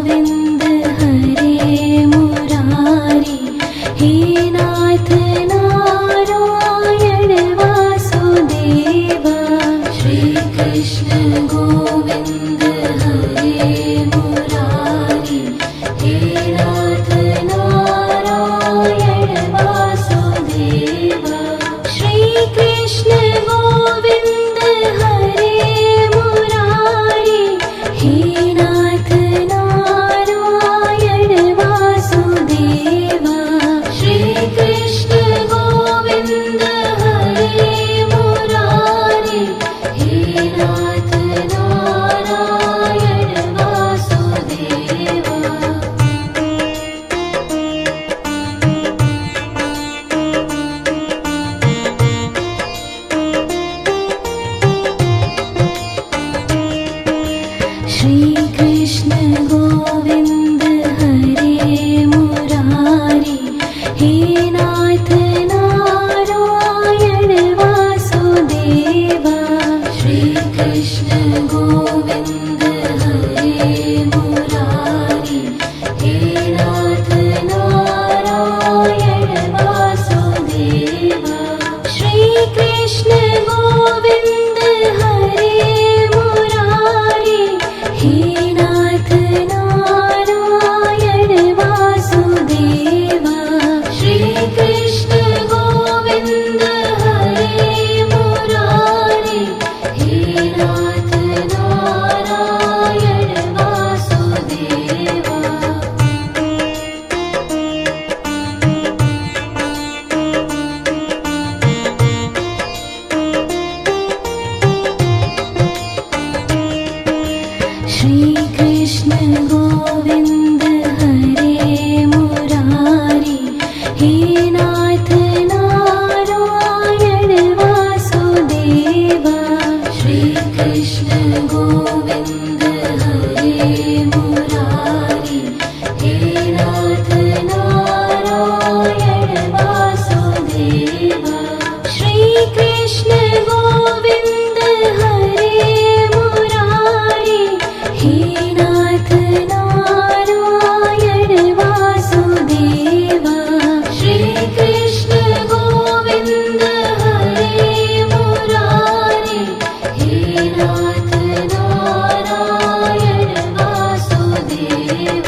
Govind हरे Murari, हे नाथ Narayan Vasudev. Shri Krishna Govind हरे Murari, हे नाथ Narayan Vasudev. Shri Krishna Govind हरे Murari, हे नाथ Narayan Vasudev. Shri Krishna Govind हरे Murari, हे नाथ Narayan Vasudev. Shri Krishna Govind हरे Murari, हे नाथ Narayan Vasudev. Shri Krishna Govind हरे Murari, हे नाथ Narayan Vasudev. Shri Krishna Govind हरे Murari, हे नाथ Narayan Vasudev. Shri Krishna Govind हरे Murari, हे नाथ Narayan Vasudev. Shri Krishna Govind हरे Murari, हे नाथ Narayan Vasudev. Shri Krishna Govind हरे Murari, हे नाथ Narayan Vasudev. Shri Krishna Govind हरे Murari, हे नाथ Narayan Vasudev. Shri Krishna Govind हरे Murari, हे नाथ Narayan Vasudev.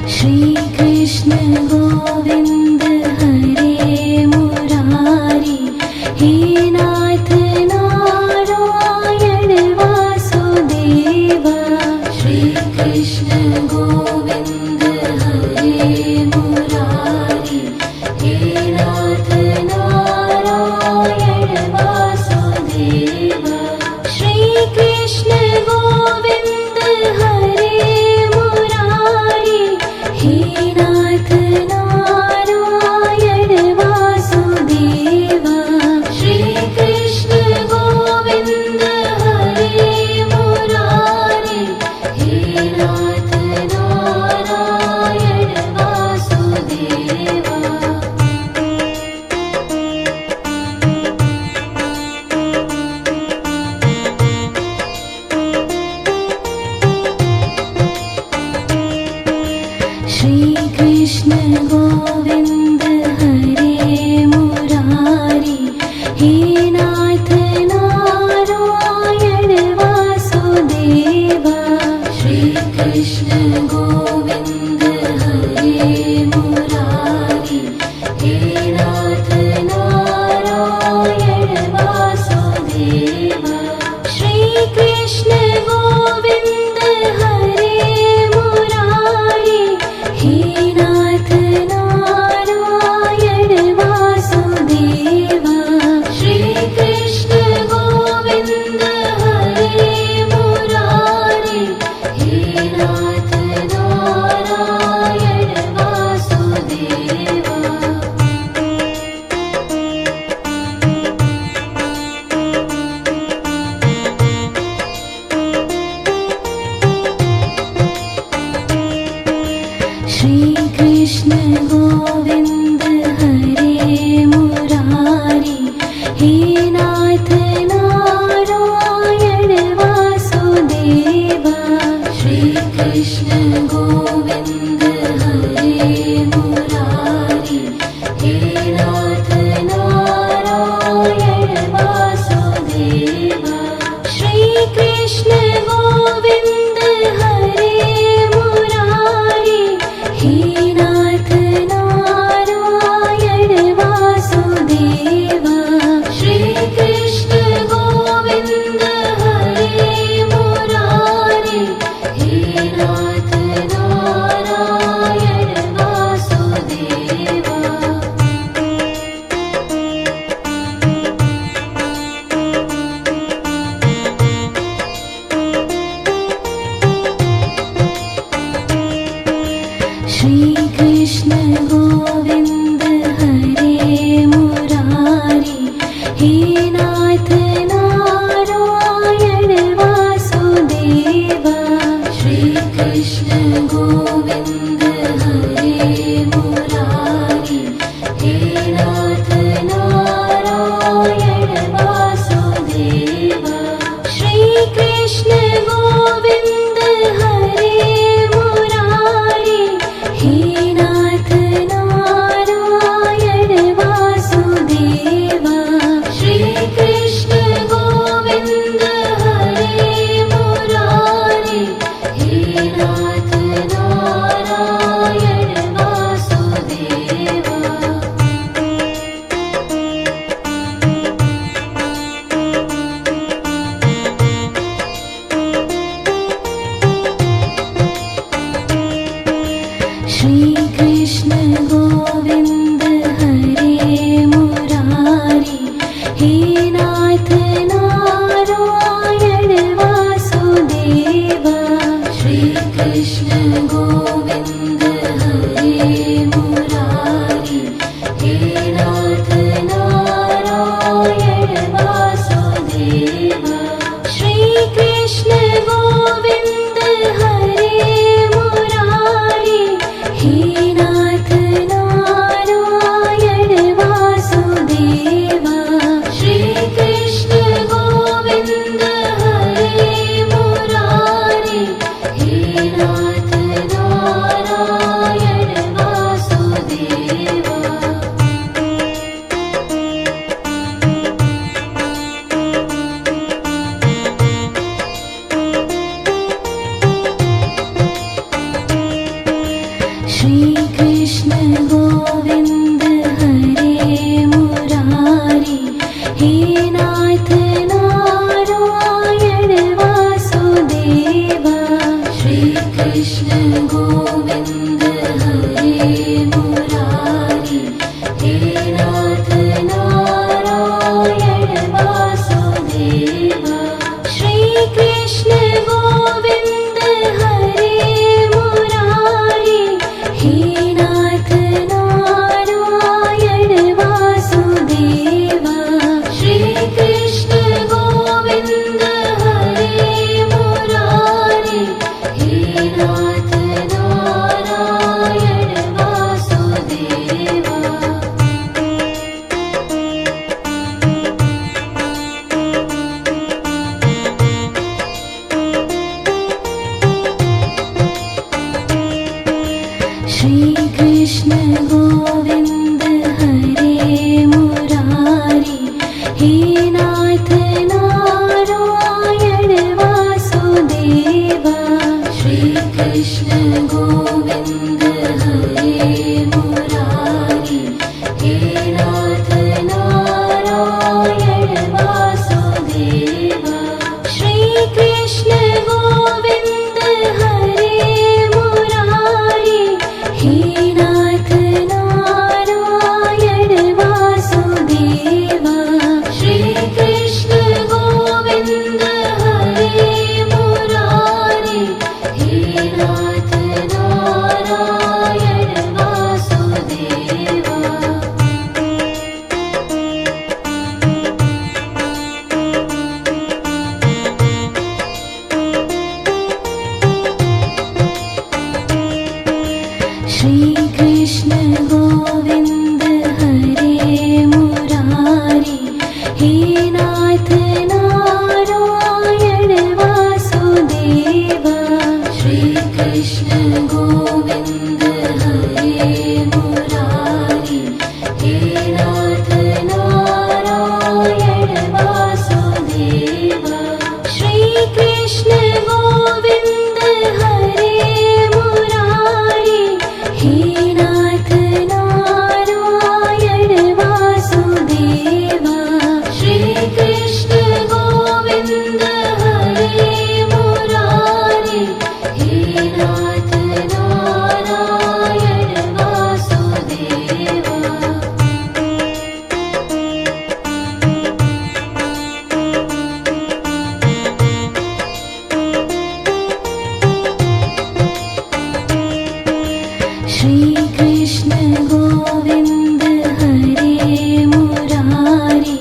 Shri Krishna Govind हरे Murari, हे नाथ Narayan Vasudev. Shri Krishna Govind हरे Murari, हे नाथ Narayan Vasudev. Shri Krishna Govind हरे Murari, हे नाथ Narayan Vasudev. Shri Krishna Govind हरे Murari, हे नाथ Narayan Vasudev. Shri Krishna Govind हरे Murari, हे नाथ Narayan Vasudev. Shri Krishna Govind हरे Murari, हे नाथ Narayan Vasudev. Shri Krishna Govind हरे Murari, हे नाथ Narayan Govind हरे Murari, हे नाथ Narayan Vasudeva. Shrikrishna Govind हरे Murari, हे नाथ Narayan Vasudeva. Shrikrishna Govind हरे Murari, हे नाथ Narayan Vasudeva. Shrikrishna Govind हरे Murari, हे नाथ Narayan Vasudeva. Shrikrishna Govind हरे Murari, हे नाथ Narayan Vasudeva. Shrikrishna Govind हरे Murari, हे नाथ Narayan Vasudeva. Shrikrishna Govind हरे Murari, हे नाथ Narayan Vasudeva. Shrikrishna Govind हरे Murari, हे नाथ Narayan Vasudeva. Shrikrishna Govind हरे Murari, हे नाथ Narayan Vasudeva. Shrikrishna Govind हरे Murari, हे नाथ Narayan Vasudeva. Shrikrishna Govind हरे Murari, हे नाथ Narayan Vasudeva. Shrikrishna Govind हरे Murari, हे नाथ Narayan Vasudeva. Shrikrishna Govind हरे Murari, हे नाथ Narayan Vasudeva. Shrikrishna Govind हरे Murari, हे नाथ Narayan Vasudeva. Shrikrishna Govind हरे Murari, हे नाथ Narayan Vasudeva. Shrikrishna Govind हरे Murari, हे नाथ Narayan Vasudeva. Shrikrishna Govind हरे Murari, हे नाथ Narayan Vasudeva. Shrikrishna Govind हरे Murari, हे नाथ Narayan Vasudeva. Shrikrishna Govind हरे Murari, हे नाथ Narayan Govind हरे Murari, हे नाथ Narayan Vasudev. Shri Krishna Govind हरे Murari, हे नाथ Narayan Vasudev. Shri Krishna Govind हरे Murari, हे नाथ Narayan Vasudev. Shri Krishna Govind हरे Murari, हे नाथ Narayan Vasudev. Shri Krishna Govind हरे Murari,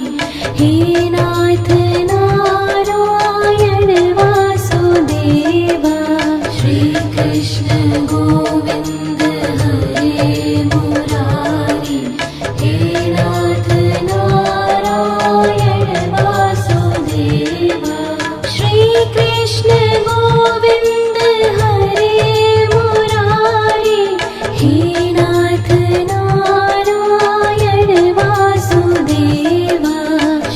हे नाथ Narayan Vasudev. Shri Krishna Govind हरे Murari, हे नाथ Narayan Vasudev. Shri Krishna Govind हरे Murari, हे नाथ Narayan Vasudev.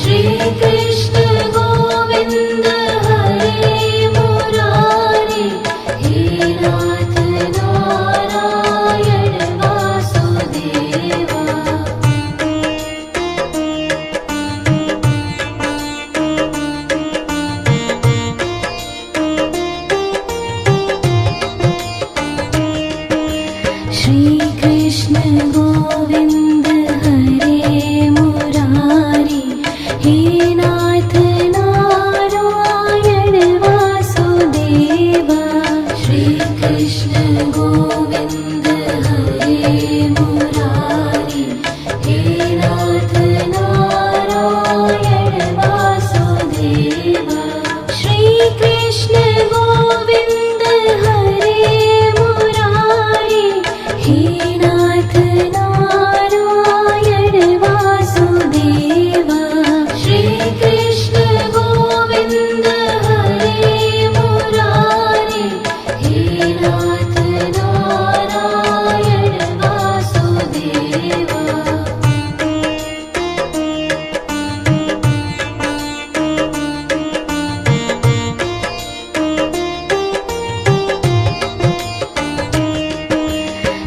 Shri Krishna Govind हरे Murari, हे नाथ Narayan Vasudev. Shri Krishna Govind हरे Murari, हे नाथ Narayan Vasudev. Shri Krishna Govind हरे Murari, हे नाथ Narayan Vasudev. Shri Krishna Govind हरे Murari, हे नाथ Narayan Vasudev. Shri Krishna Govind हरे Murari, हे नाथ Narayan Vasudev.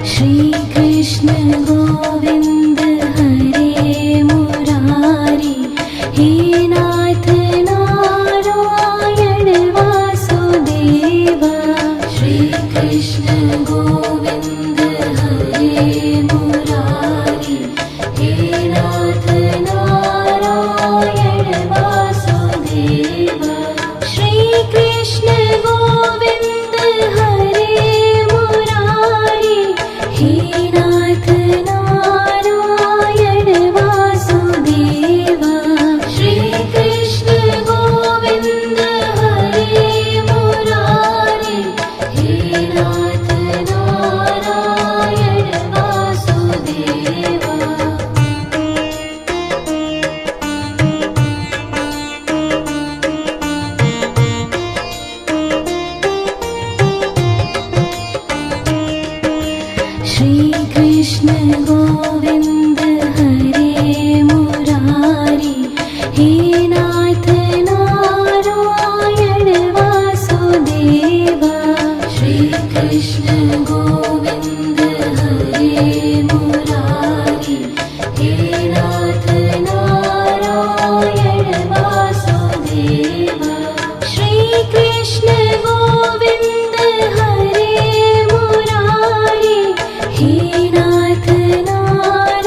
Shri Krishna Govind हरे Murari, हे नाथ Narayan Vasudev. Shri Krishna Govind हरे Murari, हे नाथ Narayan Vasudev. Shri Krishna Govind हरे Murari, हे नाथ Narayan Vasudev. Shri Krishna Govind हरे Murari, हे नाथ Narayan Vasudev. Shri Krishna Govind हरे Murari, हे नाथ Narayan Vasudev. Shri Krishna Govind हरे Murari, हे नाथ Narayan Vasudev. Shri Krishna Govind हरे Murari, हे नाथ Narayan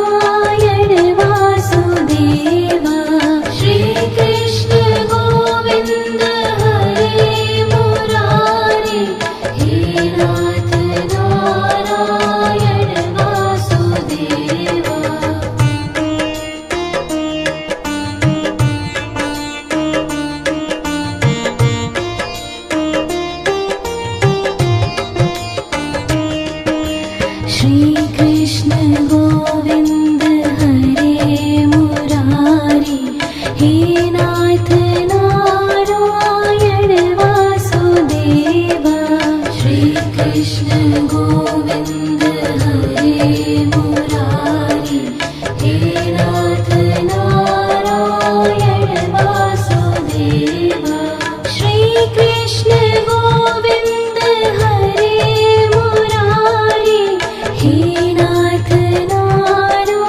हे नाथ Narayan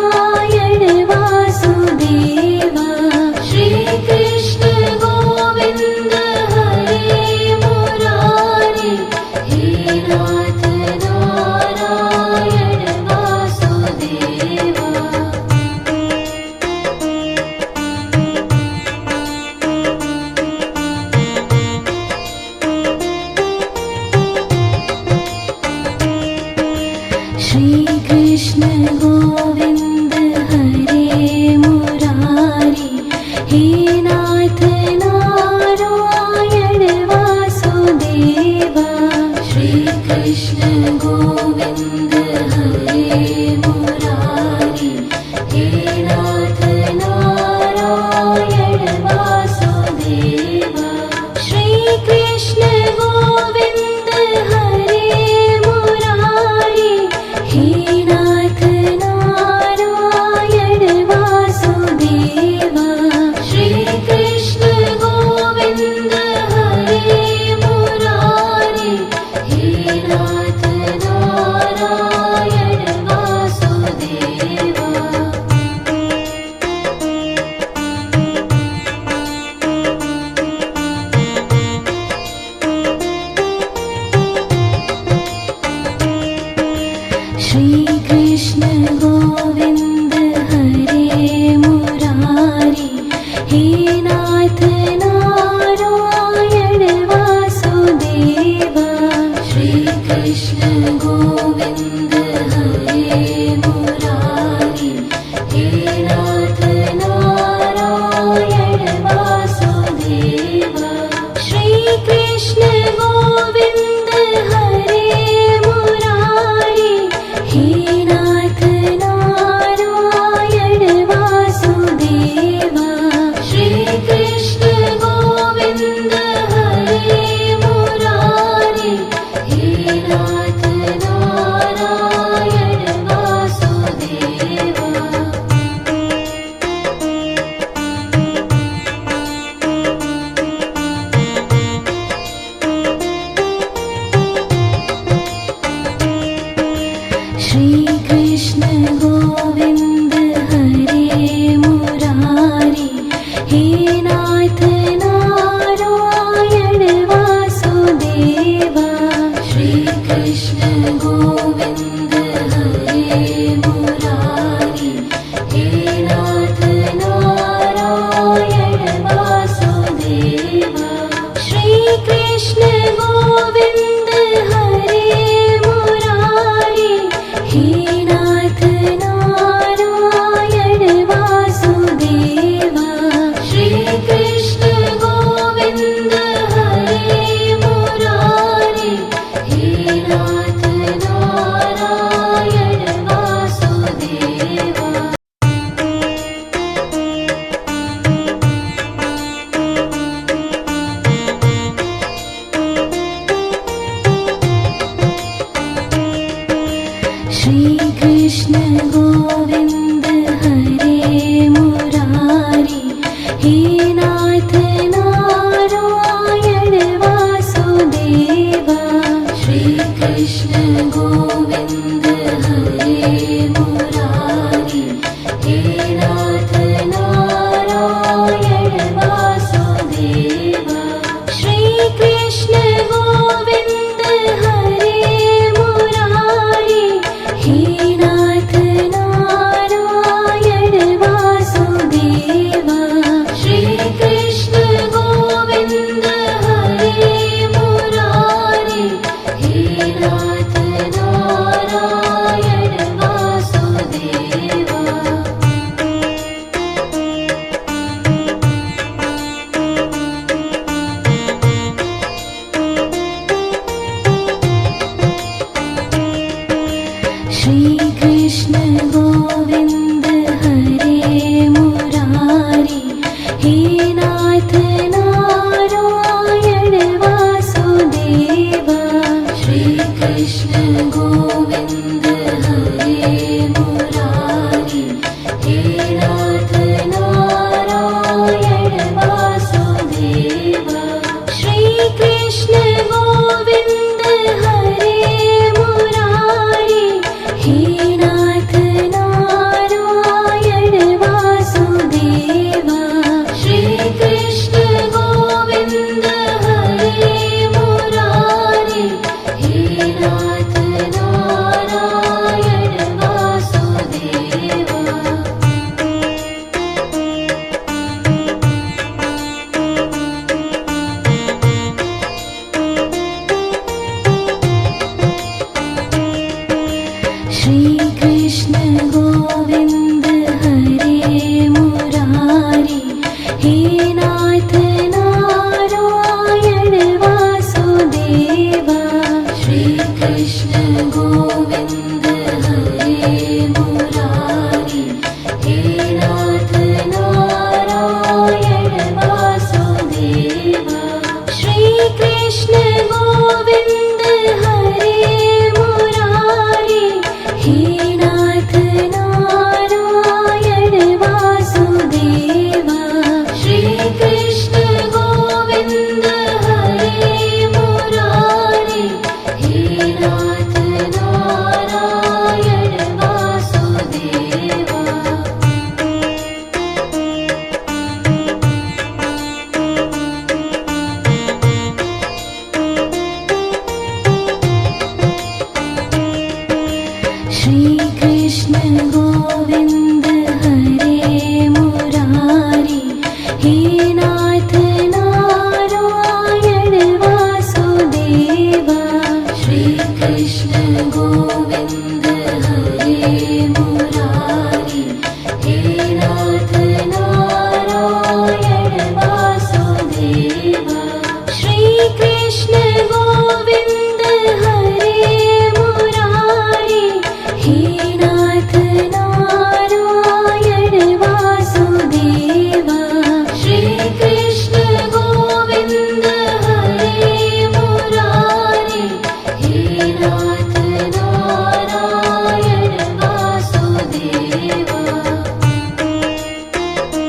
Govind